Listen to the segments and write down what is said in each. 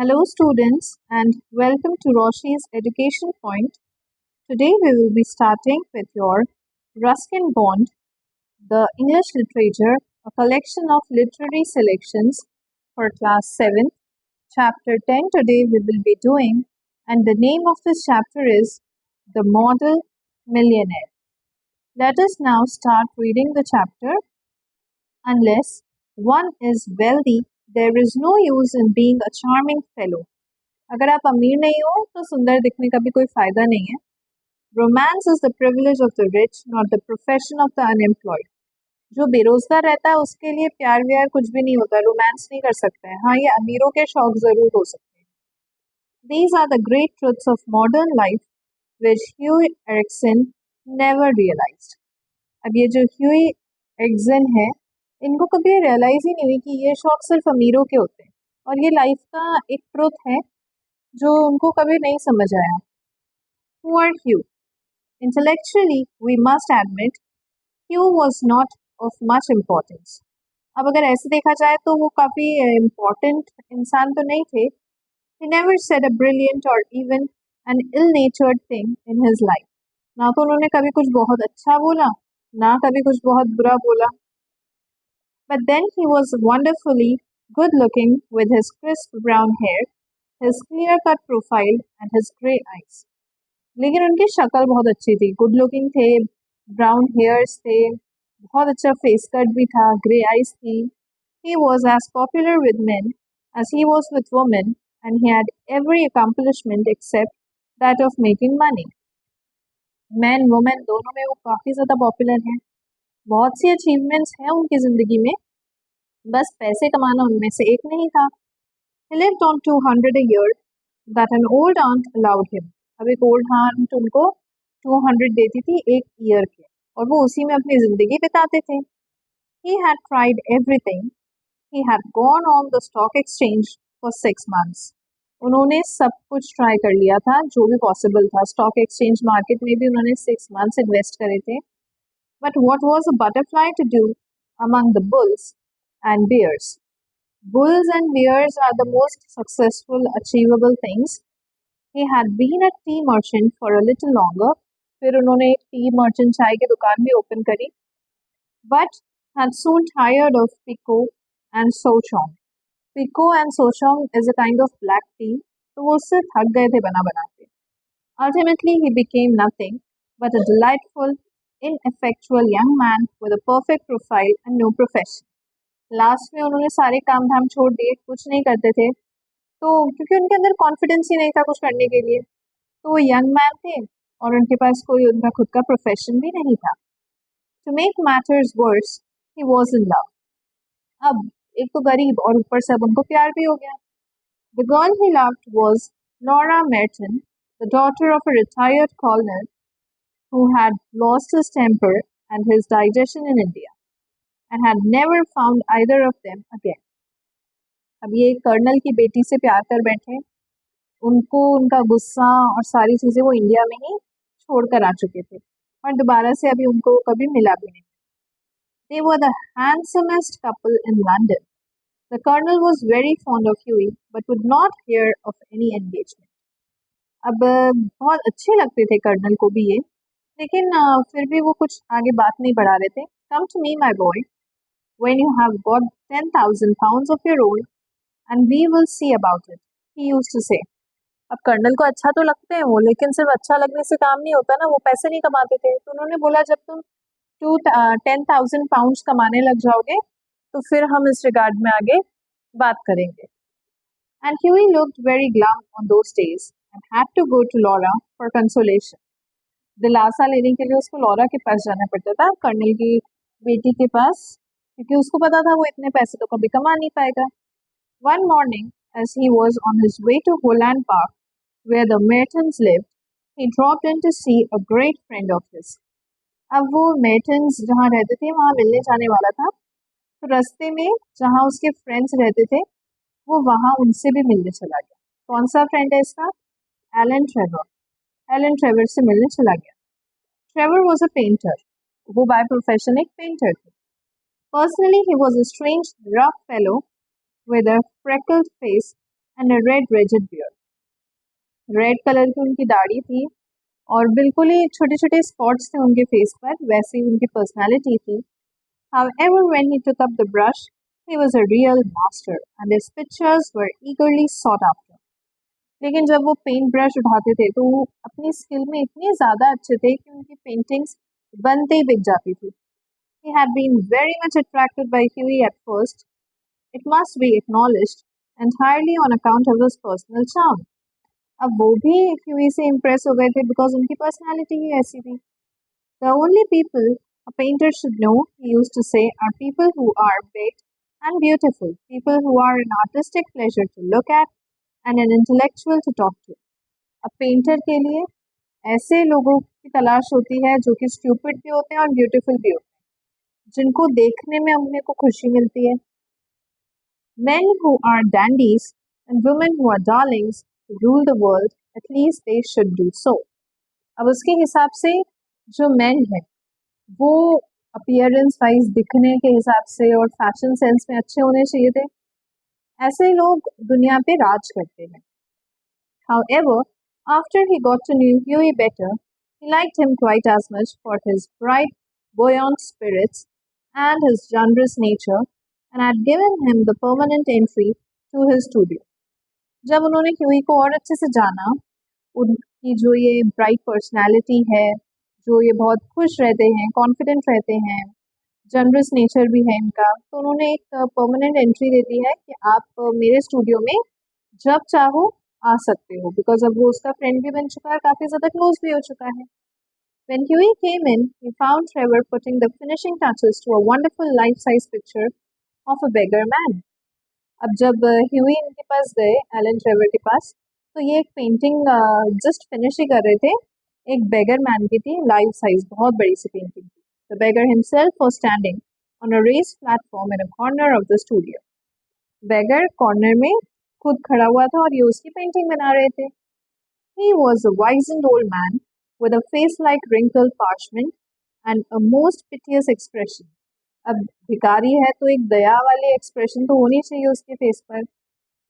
Hello, students, and welcome to Roshi's Education Point. Today, we will be starting with your Ruskin Bond, the English Literature, a collection of literary selections for Class 7, Chapter 10. Today, we will be doing, and the name of this chapter is The Model Millionaire. Let us now start reading the chapter. Unless one is wealthy, there is no use in being a charming fellow. अगर आप अमीर नहीं हो तो सुंदर दिखने का भी कोई फायदा नहीं है. Romance is the privilege of the rich, not the profession of the unemployed. जो बेरोजगार रहता है उसके लिए प्यार व्यार कुछ भी नहीं होता, रोमांस नहीं कर सकते हैं. हाँ, ये अमीरों के शौक जरूर हो सकते हैं. These are the great truths of modern life which Hughie Erskine never realised. अब ये जो ह्यूई एरिक्सन है, इनको कभी रियलाइज ही नहीं हुई कि ये शौक सिर्फ अमीरों के होते हैं और ये लाइफ का एक ट्रुथ है जो उनको कभी नहीं समझ आया. Poor Hugh. Intellectually, we must admit, Hugh was not of much importance. अब अगर ऐसे देखा जाए तो वो काफ़ी important इंसान तो नहीं थे. He never said a brilliant or even an ill-natured thing in his life. ना तो उन्होंने कभी कुछ बहुत अच्छा बोला, ना कभी कुछ बहुत बुरा बोला. But then he was wonderfully good-looking with his crisp brown hair, his clear-cut profile and his grey eyes. लेकिन उनकी शक्ल बहुत अच्छी थी, गुड लुकिंग थे, ब्राउन हेयर्स थे, बहुत अच्छा फेस कट भी था, ग्रे आइज थी. He was as popular with men as he was with women and he had every accomplishment except that of making money. Men, women दोनों में वो काफ़ी ज़्यादा पॉपुलर हैं. बहुत सी अचीवमेंट्स हैं उनकी ज़िंदगी में, बस पैसे कमाना उनमें से एक नहीं था. He lived on 200 a year that an old aunt allowed him. अब एक ओल्ड aunt उनको 200 देती थी एक ईयर के और वो उसी में अपनी ज़िंदगी बिताते थे. He had tried everything. He had gone on the stock exchange for 6 months. उन्होंने सब कुछ ट्राई कर लिया था जो भी पॉसिबल था. स्टॉक एक्सचेंज मार्केट में भी उन्होंने 6 months इन्वेस्ट करे थे. But what was a butterfly to do among the bulls and bears? Bulls and bears are the most successful achievable things. He had been a tea merchant for a little longer. फिर उन्होंने एक T merchant चाय की दुकान भी open करी. But had soon tired of Pekoe and Souchong. Pekoe and Souchong is a kind of black tea. तो वो उससे थक गए थे बना बना के. Ultimately he became nothing but a delightful, ineffectual young man with a perfect profile and no profession. Last में उन्होंने सारे काम धाम छोड़ दिए, कुछ नहीं करते थे, तो क्योंकि उनके अंदर कॉन्फिडेंस ही नहीं था कुछ करने के लिए. तो वो यंग मैन थे और उनके पास कोई उनका खुद का प्रोफेशन भी नहीं था. To make matters worse, he was in love. अब एक तो गरीब और ऊपर से अब उनको प्यार भी हो गया. The girl he loved was Laura Merton, the daughter of a retired colonel who had lost his temper and his digestion in India and had never found either of them again. अब ये colonel की बेटी से प्यार कर बैठे, उनको उनका गुस्सा और सारी चीज़ें वो इंडिया में ही छोड़ कर आ चुके थे और दोबारा से अभी उनको कभी मिला भी नहीं. They were the handsomest couple in London. The colonel was very fond of Hughie but would not hear of any engagement. अब बहुत अच्छे लगते थे कर्नल को भी ये, लेकिन फिर भी वो कुछ आगे बात नहीं बढ़ा रहे थे. Come to me, my boy, when you have got 10,000 pounds of your own, and we will see about it, he used to say. अब कर्नल को अच्छा तो लगते हैं वो, लेकिन सिर्फ अच्छा लगने से काम नहीं होता ना, वो पैसे नहीं कमाते थे. तो उन्होंने बोला जब तुम 10,000 pounds कमाने लग जाओगे तो फिर हम इस रिगार्ड में आगे बात करेंगे. And Hughie looked very glum on those days and had to go to Laura for consolation. दिलासा लेने के लिए उसको लॉरा के पास जाना पड़ता था, कर्नल की बेटी के पास, क्योंकि उसको पता था वो इतने पैसे तो कभी कमा नहीं पाएगा. One morning, as he was on his way to Holland Park, where the Mertons lived, he dropped in to see a great friend of his. अब वो मेर्टन्स जहाँ रहते थे वहाँ मिलने जाने वाला था, तो रास्ते में जहाँ उसके फ्रेंड्स रहते थे वो वहाँ उनसे भी मिलने चला गया. कौन सा फ्रेंड है इसका? Elon Trevor. एलन ट्रेवर से मिलने चला गया. Trevor was a painter. वो बाय प्रोफेशन एक पेंटर थे. Personally he was a strange rough fellow with a freckled face and a red rigid beard. Red colour की उनकी दाढ़ी थी और बिल्कुल ही छोटे छोटे स्पॉट्स थे उनके फेस पर, वैसे ही उनकी पर्सनालिटी थी. However, when he took up the brush, he was a real master and his pictures were eagerly sought after. लेकिन जब वो पेंट ब्रश उठाते थे तो वो अपनी स्किल में इतने ज़्यादा अच्छे थे कि उनकी पेंटिंग्स बनते ही बिक जाती थी. He had been very much attracted by Huey at first, it must be acknowledged, entirely on account of his personal charm. अब वो भी ह्यूई से इम्प्रेस हो गए थे बिकॉज उनकी पर्सनालिटी ही ऐसी थी. The only people a painter should know, he used to say, are people who are big and beautiful, people who are an artistic pleasure to look at and an intellectual to talk to. अब painter के लिए ऐसे लोगों की तलाश होती है जो कि स्टूपिड भी होते हैं और ब्यूटीफुल भी होते हैं, जिनको देखने में अपने को खुशी मिलती है. Men who are dandies and women who are darlings rule the world, at least they should do so. अब उसके हिसाब से जो men हैं वो अपीयरेंस वाइज दिखने के हिसाब से और फैशन सेंस में अच्छे होने चाहिए थे. ऐसे लोग दुनिया पे राज करते हैं. However, after he got to know Huey better, he liked him quite as much for his bright, buoyant spirits and his generous nature, and had given him the permanent entry to his studio. जब उन्होंने Huey को और अच्छे से जाना, उनकी जो ये ब्राइट पर्सनालिटी है, जो ये बहुत खुश रहते हैं, कॉन्फिडेंट रहते हैं, जनरस नेचर भी है इनका, तो उन्होंने एक परमानेंट एंट्री दे दी है कि आप मेरे स्टूडियो में जब चाहो आ सकते हो, बिकॉज अब वो उसका फ्रेंड भी बन चुका है, काफ़ी ज़्यादा क्लोज भी हो चुका है. When Huey came in, he found Trevor putting the finishing touches to a wonderful life-size picture of a beggar man. अब जब ह्यूई इनके पास गए, एलन ट्रेवर के पास, तो ये एक पेंटिंग जस्ट फिनिश ही कर रहे थे. एक बेगर मैन की थी, लाइफ साइज बहुत बड़ी सी पेंटिंग थी. The beggar himself was standing on a raised platform in a corner of the studio. Beggar corner में खुद खड़ा हुआ था और ये उसकी पेंटिंग बना रहे थे. He was a wizened old man with a face like wrinkled parchment and a most piteous expression. अब भिखारी है तो एक दया वाली एक्सप्रेशन तो होनी चाहिए उसके फेस पर.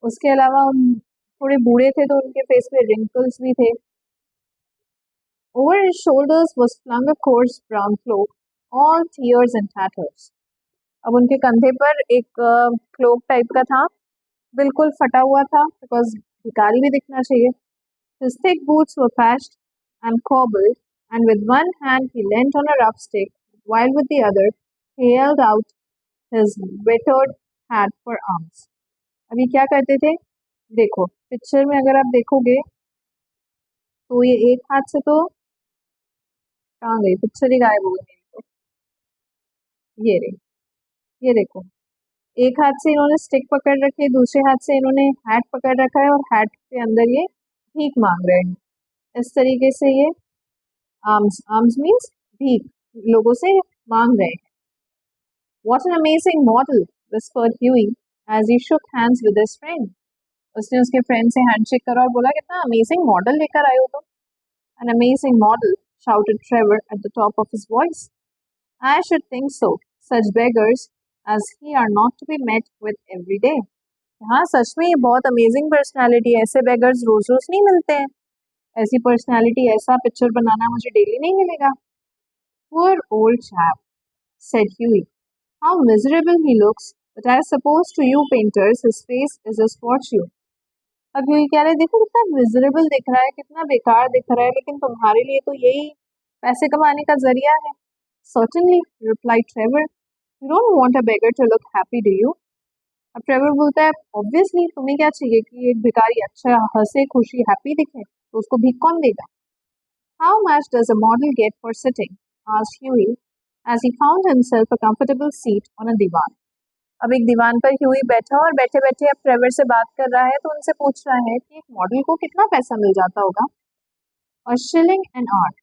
उसके अलावा थोड़े बूढ़े थे तो उनके फेस पे रिंकल्स भी थे. Over his shoulders was flung a coarse brown cloak, all tears and tatters. अब उनके कंधे पर एक क्लोक टाइप का था, बिल्कुल फटा हुआ था, बिकॉज भिखारी भी दिखना चाहिए. His thick boots were patched and cobbled, and with one hand he leant on a rough stick, while with the other he held out his withered hat for arms. अभी क्या करते थे, देखो पिक्चर में अगर आप देखोगे तो ये एक हाथ से तो कहाँ गई, पिक्चर ही गायब हो गई. तो ये रही, ये देखो, एक हाथ से इन्होंने स्टिक पकड़ रखी है, दूसरे हाथ से इन्होंने हैट पकड़ रखा है और हैट के अंदर ये भीख मांग रहे हैं. इस तरीके से ये आर्म्स, आर्म्स मीन्स भीख, लोगों से मांग रहे हैं. What an amazing model, whispered Huey as he shook hands with his friend. उसने उसके फ्रेंड से हैंडशेक करा और बोला, कितना अमेजिंग मॉडल लेकर आए हो तुम. An amazing model, shouted Trevor at the top of his voice. I should think so. Such beggars as he are not to be met with every day. हाँ, सच में ये बहुत अमेजिंग पर्सनालिटी है. ऐसे बेगर्स रोज रोज नहीं मिलते हैं. ऐसी पर्सनालिटी, ऐसा पिक्चर बनाना मुझे डेली नहीं मिलेगा. Poor old chap, said Huey. How miserable he looks, but I suppose to you painters his face is his fortune. अब ह्यूई कह रहे, देखो कितना मिजरेबल दिख रहा है, कितना बेकार दिख रहा है, लेकिन तुम्हारे लिए तो यही पैसे कमाने का जरिया है. Certainly, replied Trevor. You don't want a beggar to look happy, do you? अब ट्रेवर बोलता है, ऑब्वियसली तुम्हें क्या चाहिए कि एक भिखारी अच्छा हंसे, खुशी, हैप्पी दिखे, तो उसको भीख कौन देगा. How much does a model get for sitting? asked Huey as he found himself a comfortable seat on a divan. अब एक दीवान पर ह्यूई बैठा और बैठे बैठे अब ट्रेवर से बात कर रहा है, तो उनसे पूछ रहा है कि एक मॉडल को कितना पैसा मिल जाता होगा. A shilling an hour,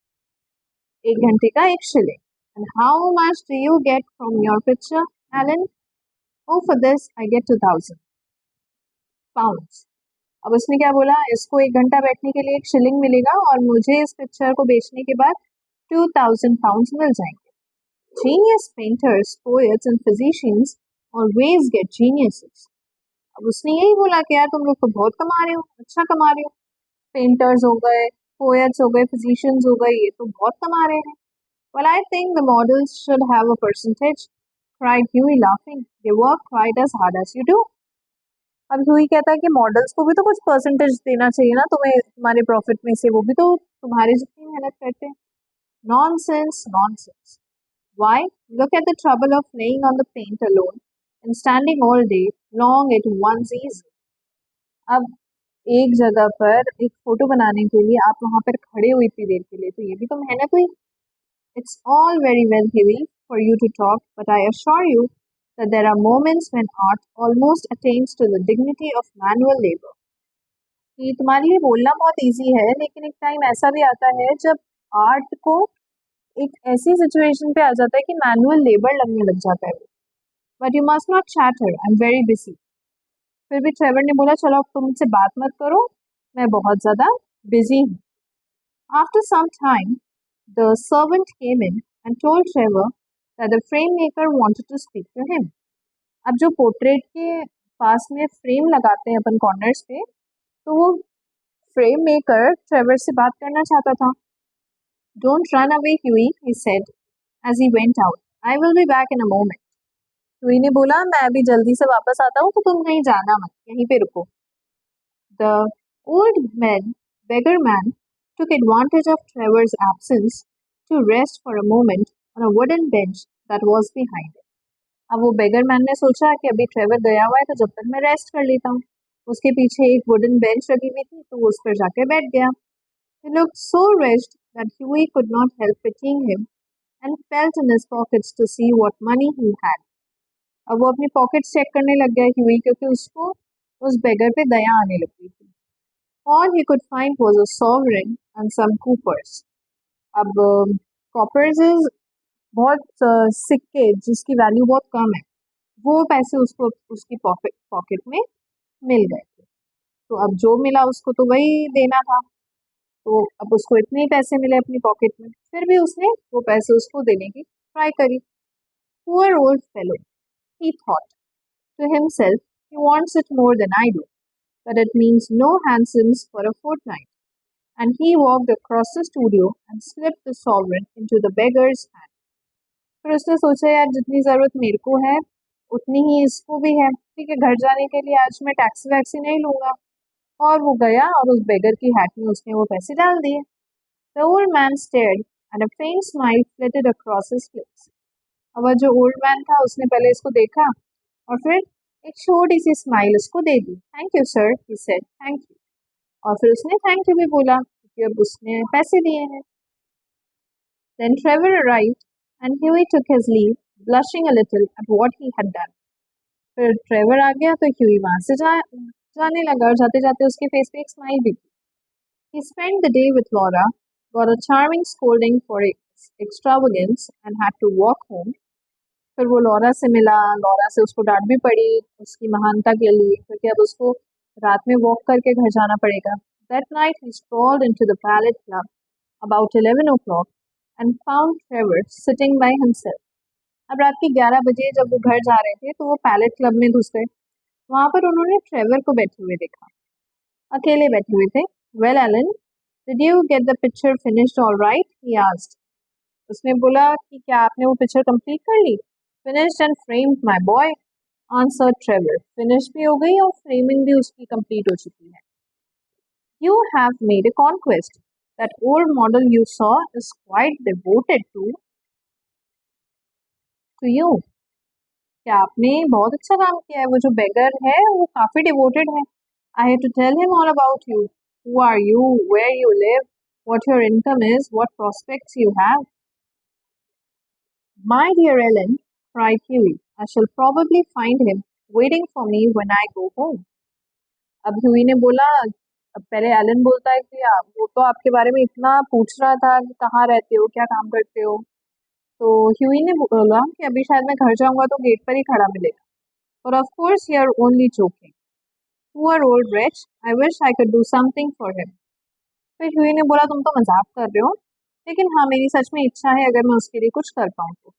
एक घंटे का एक shilling. And how much do you get from your picture, Alan? Oh, for this I get 2,000 pounds. अब उसने क्या बोला, इसको एक घंटा बैठने के लिए एक शिलिंग मिलेगा और मुझे इस पिक्चर को बेचने के बाद 2,000 pounds मिल जाएंगे. Genius painters, poets and physicians always get geniuses. अब उसने यही बोला कि यार तुम लोग तो बहुत कमा रहे हो, अच्छा कमा रहे हो, पेंटर्स हो गए, पोएट्स हो गए, फिजिशियंस हो गए, ये तो बहुत कमा रहे हैं. Well, I think the models should have a percentage, cried Huey laughing. They work quite as hard as you do. अब ह्यूई कहता है कि मॉडल्स को भी तो कुछ परसेंटेज देना चाहिए ना तुम्हें, तुम्हारे प्रॉफिट में से, वो भी तो तुम्हारी जितनी मेहनत करते हैं. Nonsense, nonsense. Why? Look at the trouble of laying on the paint alone and standing all day long at one's easel. अब एक जगह पर एक फोटो बनाने के लिए आप वहां पर खड़े हुए इतनी देर के लिए, तो ये भी तो मेहनत हुई. It's all very well, Huey, for you to talk, but I assure you that there are moments when art almost attains to the dignity of manual labor. कि तुम्हारे लिए बोलना बहुत इजी है, लेकिन एक टाइम ऐसा भी आता है जब आर्ट को एक ऐसी सिचुएशन पे आ जाता है कि मैनुअल लेबर लगने लग जाता है. But you must not chatter, I am very busy. फिर भी ट्रेवर ने बोला चलो अब तुम मुझसे बात मत करो, मैं बहुत ज़्यादा बिजी हूँ. After some time, the servant came in and told Trevor that the frame maker wanted to speak to him. अब जो पोर्ट्रेट के पास में फ्रेम लगाते हैं अपन कॉर्नर्स पे, तो वो फ्रेम मेकर ट्रेवर से बात करना चाहता था. Don't run away, Huey, he said as he went out. I will be back in a moment. Huey ने बोला मैं अभी जल्दी से वापस आता हूँ, तो तुम कहीं जाना मत, यहीं पे रुको. The old beggar man took advantage of Trevor's absence to rest for a moment on a wooden bench that was behind him. अब वो बेगर मैन ने सोचा कि अभी ट्रेवर गया हुआ है तो जब तक मैं रेस्ट कर लेता हूँ. उसके पीछे एक वुडन बेंच लगी हुई थी, तो वो उस पर जाकर बैठ गया. He looked so wretched that Huey could not help pitying him and felt in his pockets to see what money he had. अब वो अपनी पॉकेट्स चेक करने लग गया ह्यूई, क्योंकि उसको उस बेगर पे दया आने लग गई थी. All he could find was a sovereign and some coppers. अब कॉपर्स बहुत सिक्के जिसकी वैल्यू बहुत कम है, वो पैसे उसको उसकी पॉकेट में मिल गए थे. तो अब जो मिला उसको तो वही देना था. तो अब उसको इतने ही पैसे मिले अपनी पॉकेट में, फिर भी उसने वो पैसे उसको देने की ट्राई करी. Poor old fellow, he thought to himself, he wants it more than I do, but it means no hansoms for a fortnight. And he walked across the studio and slipped the sovereign into the beggar's hand. फिर उसने सोचा यार जितनी ज़रूरत मेरे को है उतनी ही इसको भी है, ठीक है, घर जाने के लिए आज मैं टैक्सी वैक्सी नहीं लूँगा. और वो गया और उस बेगर की हैट में उसने वो पैसे डाल दिए. The old man stared and a faint smile flitted across his lips. अब वो जो ओल्ड मैन था उसने पहले इसको देखा और फिर एक छोटी सी स्माइल उसको दे दी. Thank you sir, he said, thank you. और फिर उसने थैंक यू भी बोला क्योंकि अब उसने पैसे दिए हैं. Then Trevor arrived and Huey took his leave, blushing a little at what he had done. फिर ट्रेवर आ गया तो ह्यूई वहां से जाने लगा और जाते जाते उसके फेस पे एक स्माइल भी थी. He spent the day with Laura, got a charming scolding for its extravagance and had to walk home. फिर वो लॉरा से मिला, लॉरा से उसको डांट भी पड़ी उसकी महानता के लिए, क्योंकि अब उसको रात में वॉक करके घर जाना पड़ेगा. That night he strolled into the Palette Club about 11 o'clock and found Trevor sitting by himself. अब रात के 11 बजे जब वो घर जा रहे थे तो वो पैलेट क्लब में घुस गए. वहां पर उन्होंने ट्रेवर को बैठे हुए देखा, अकेले बैठे हुए थे. Well, Alan, did you get the picture finished all right? He asked. उसने बोला कि क्या आपने वो पिक्चर कंप्लीट कर ली? Finished and framed, my boy, answered Trevor. Finish भी हो गई और framing भी उसकी कंप्लीट हो चुकी है. You have made a conquest. That old model you saw is quite devoted to you. क्या आपने बहुत अच्छा काम किया है. वो जो बेगर है वो काफी डिवोटेड है. I had to tell him all about you. Who are you? Where you live? What your income is? What prospects you have? My dear Ellen, cried Huey, I shall probably find him waiting for me when I go home. अब Huey ने बोला, अब पहले Elon बोलता है कि वो तो आपके बारे में इतना पूछ रहा था कि कहाँ रहते हो, क्या काम करते हो. तो ह्यूई ने बोला कि अभी शायद मैं घर जाऊंगा तो गेट पर ही खड़ा मिलेगा. But of course you are only joking. Poor old wretch, I wish I could do something for him. फिर ह्यूई ने बोला तुम तो मजाक कर रहे हो, लेकिन हाँ मेरी सच में इच्छा है अगर मैं उसके लिए कुछ कर पाऊँ तो.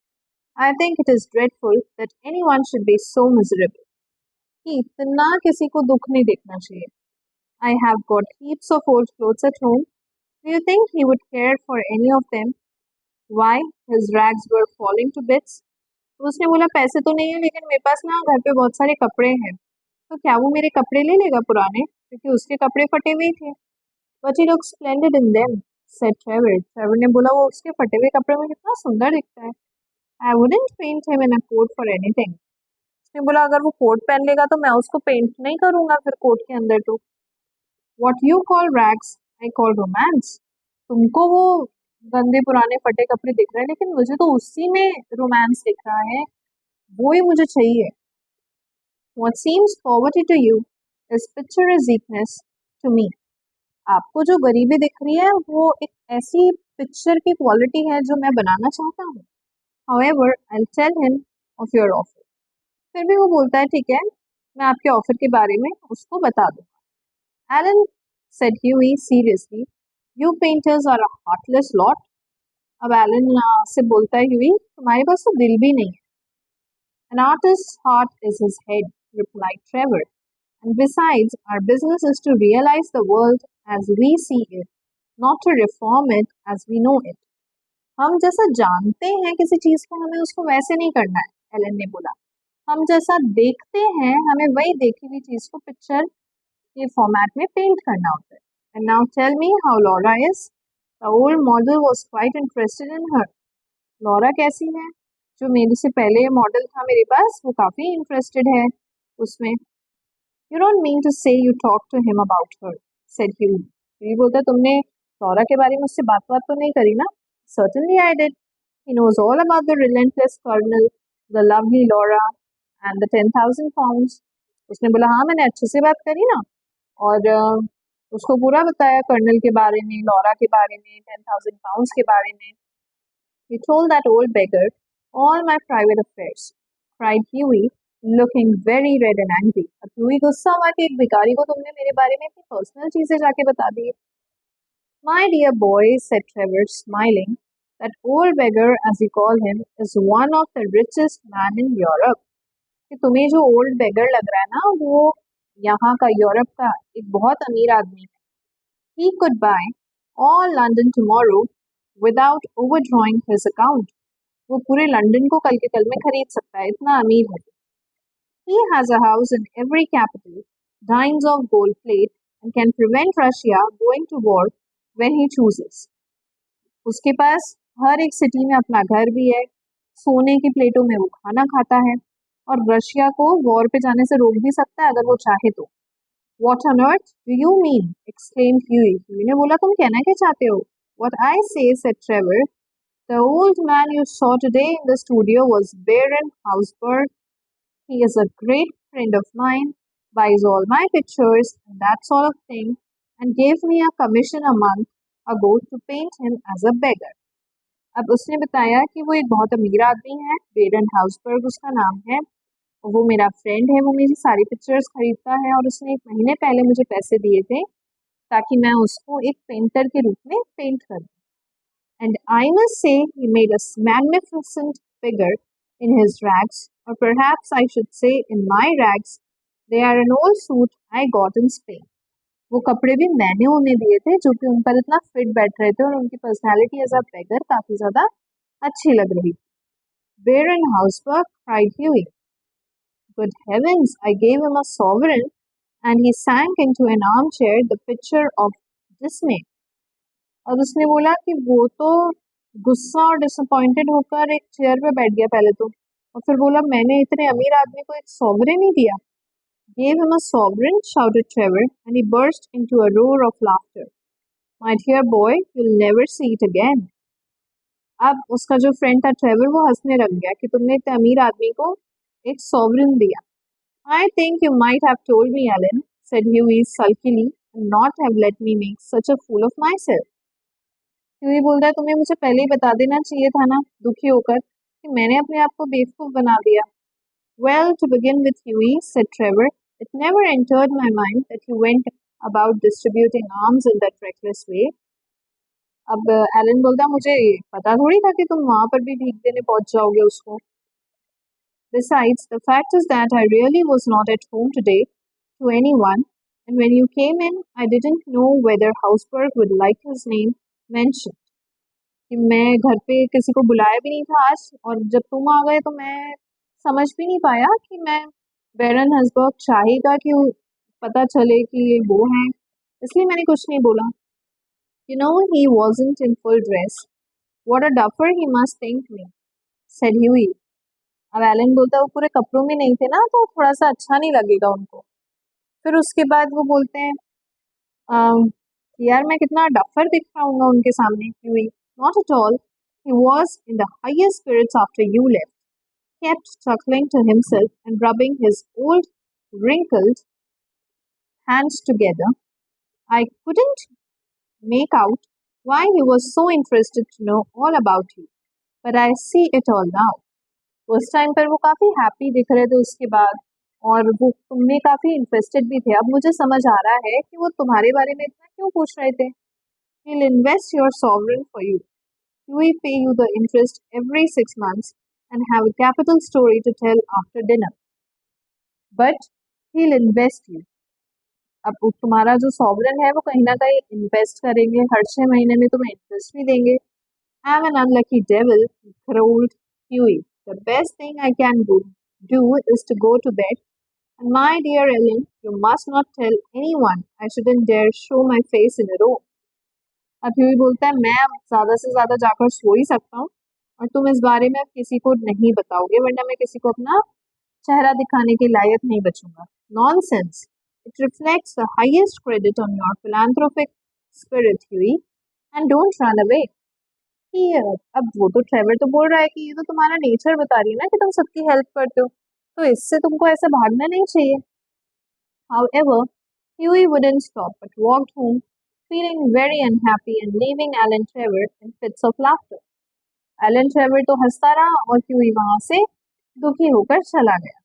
I think it is dreadful that anyone should be so miserable. कि इतना किसी को दुख नहीं देखना चाहिए. I have got heaps of old clothes at home. Do you think he would care for any of them? Why his rags were falling to bits? तो उसने बोला पैसे तो नहीं है लेकिन मेरे पास ना घर पे बहुत सारे कपड़े हैं, तो क्या वो मेरे कपड़े ले लेगा पुराने, क्योंकि उसके कपड़े फटे हुए थे. But he looks splendid in them, said Trevor. Trevor ने बोला वो उसके फटे हुए कपड़े में कितना सुंदर दिखता है. I wouldn't paint him in a coat for anything. उसने बोला अगर वो कोट पहन लेगा तो मैं उसको पेंट नहीं करूंगा फिर कोट के अंदर. तो What you call rags, I call romance. तुमको वो गंदे पुराने फटे कपड़े दिख रहे हैं लेकिन मुझे तो उसी में रोमांस दिख रहा है, वो ही मुझे चाहिए. What seems poverty to you is picturesqueness to me. आपको जो गरीबी दिख रही है वो एक ऐसी पिक्चर की क्वालिटी है जो मैं बनाना चाहता हूँ. However, I'll tell him of your offer. फिर भी वो बोलता है ठीक है, मैं आपके ऑफर के बारे में उसको बता दूंगा. Alan, said Huey seriously, you painters are a heartless lot. अब एलन से बोलता है ह्यूई, तुम्हारे पास तो दिल भी नहीं है. An artist's heart is his head, replied Trevor. And besides, our business is to realize the world as we see it, not to reform it as we know it. हम जैसा जानते हैं किसी चीज को हमें उसको वैसे नहीं करना है, एलन ने बोला. हम जैसा देखते हैं हमें वही देखी हुई चीज को पिक्चर के फॉर्मेट में पेंट करना होता है. And now tell me how Laura is. The old model was quite interested in her. Laura कैसी है? जो मेरे से पहले मॉडल था मेरे पास वो काफी इंटरेस्टेड है उसमें. You don't mean to say you talked to him about her, said Huey. Huey बोलता तुमने लॉरा के बारे में उससे बात तो नहीं करी ना? Certainly I did. He knows all about the relentless colonel, the lovely Laura, and the 10,000 pounds. उसने बोला हाँ मैंने अच्छे से बात करी ना, और उसको पूरा बताया कर्नल के बारे में, लॉरा के बारे में, 10,000 pounds के बारे में. He told that old beggar all my private affairs, cried Huey, looking very red and angry. अब Huey गुस्सा हुआ कि एक भिखारी को तुमने मेरे बारे में अपनी पर्सनल चीजें जाके बता दी. My dear boy, said Trevor, smiling, that old beggar, as you call him, is one of the richest men in Europe. कि तुम्हें जो ओल्ड बेगर लग रहा है ना वो यहाँ का यूरोप का एक बहुत अमीर आदमी है. He could buy all London tomorrow without overdrawing his account. वो पूरे लंदन को कल के कल में खरीद सकता है, इतना अमीर है. He has a house in every capital, dines off gold plate, and can prevent Russia going to war when he chooses. उसके पास हर एक सिटी में अपना घर भी है, सोने की प्लेटों में वो खाना खाता है, और रशिया को वॉर पे जाने से रोक भी सकता है अगर वो चाहे तो. What on earth do you mean? exclaimed Huey. Huey ने बोला तुम कहना क्या चाहते हो? What I say, said Trevor. The old man you saw today in the studio was Baron Hausberg. He is a great friend of mine, buys all my pictures and that sort of thing, and gave me a commission a month ago to paint him as a beggar. अब उसने बताया कि वो एक बहुत अमीर आदमी है, बेरन हाउसबर्ग उसका नाम है, और वो मेरा फ्रेंड है, वो मेरी सारी पिक्चर्स खरीदता है, और उसने 1 महीने पहले मुझे पैसे दिए थे ताकि मैं उसको एक पेंटर के रूप में पेंट करूं. And I must say he made a magnificent figure in his rags, or perhaps I should say in my rags. They are an old suit I got in Spain. वो कपड़े भी मैंने उन्हें दिए थे जो कि उन पर इतना फिट बैठ रहे थे और उनकी पर्सनालिटी एज अ बेगर काफी ज्यादा अच्छी लग रही थी. Baron Hausberg, cried Huey. Good heavens, I gave him a sovereign and he sank into an armchair, the picture of dismay. और उसने बोला कि वो तो गुस्सा और डिसअपॉइंटेड होकर एक चेयर पे बैठ गया पहले तो, और फिर बोला मैंने इतने अमीर आदमी को एक सॉवरेन ही दिया. Gave him a sovereign, shouted Trevor, and he burst into a roar of laughter. My dear boy, you'll never see it again. अब उसका जो फ्रेंड था ट्रेवर वो हंसने लग गया कि तुमने इतने अमीर आदमी को एक सॉवरेन दिया. I think you might have told me, Alan, said Huey sulkily, and not have let me make such a fool of myself. Huey बोल रहा है तुम्हें मुझे पहले ही बता देना चाहिए था ना, दुखी होकर, कि मैंने अपने आप को बेवकूफ बना दिया. Well, to begin with, Huey, said Trevor, it never entered my mind that you went about distributing arms in that reckless way. अब एलन बोलता मुझे पता थोड़ी था कि तुम वहां पर भी भीख देने पहुंच जाओगे उसको. Besides, the fact is that I really was not at home today to anyone, and when you came in, I didn't know whether Hausberg would like his name mentioned. कि मैं घर पे किसी को बुलाया भी नहीं था आज, और जब तुम आ गए तो मैं समझ भी नहीं पाया कि मैं बैरन हसबर्ग चाहेगा कि पता चले कि ये वो हैं, इसलिए मैंने कुछ नहीं बोला. You know, he wasn't in full dress. What a duffer he must think me, said Huey. अब एलन बोलता वो पूरे कपड़ों में नहीं थे ना, तो थोड़ा सा अच्छा नहीं लगेगा उनको. फिर उसके बाद वो बोलते हैं यार मैं कितना डफर दिख रहा हूँ उनके सामने. Huey, not at all. He was in the highest spirits after you left. Kept chuckling to himself and rubbing his old wrinkled hands together. I couldn't make out why he was so interested to know all about you, but I see it all now. उस time पर वो काफ़ी happy दिख रहे थे उसके बाद, और वो तुमने काफ़ी इंटरेस्टेड भी थे. अब मुझे समझ आ रहा है कि वो तुम्हारे बारे में इतना क्यों पूछ रहे थे. He'll invest your sovereign for you. He will pay you the interest every 6 months and have a capital story to tell after dinner. But he'll invest you. अब तुम्हारा जो सॉवरन है वो कहीं ना कहीं इन्वेस्ट करेंगे, हर 6 महीने में तुम्हें इंटरेस्ट भी देंगे. I'm an unlucky devil, growled Huey. The best thing I can do is to go to bed. And my dear Ellen, you must not tell anyone. I shouldn't dare show my face in a row. अब Huey बोलता है मैं अब ज़्यादा से ज़्यादा जाकर सो ही सकता हूँ, और तुम इस बारे में अब किसी को नहीं बताओगे, वरना मैं किसी को अपना चेहरा दिखाने के लायक नहीं बचूंगा. Nonsense. It reflects the highest credit on your philanthropic spirit, Huey. And don't run away. कि अब वो तो ट्रेवर तो बोल रहा है कि ये तो तुम्हारा नेचर बता रही है ना कि तुम सबकी हेल्प करते हो, तो इससे तुमको ऐसे भागना नहीं चाहिए. However, Huey wouldn't stop but walked home, feeling very unhappy and leaving Alan Trevor in fits of laughter. Alan Trevor तो हंसता रहा और Huey वहां से दुखी होकर चला गया.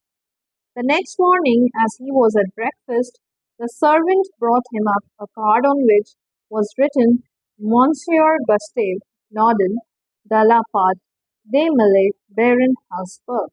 The next morning, as he was at breakfast, the servant brought him up a card on which was written Monsieur Gustave Norden de la Part de Baron Hausberg.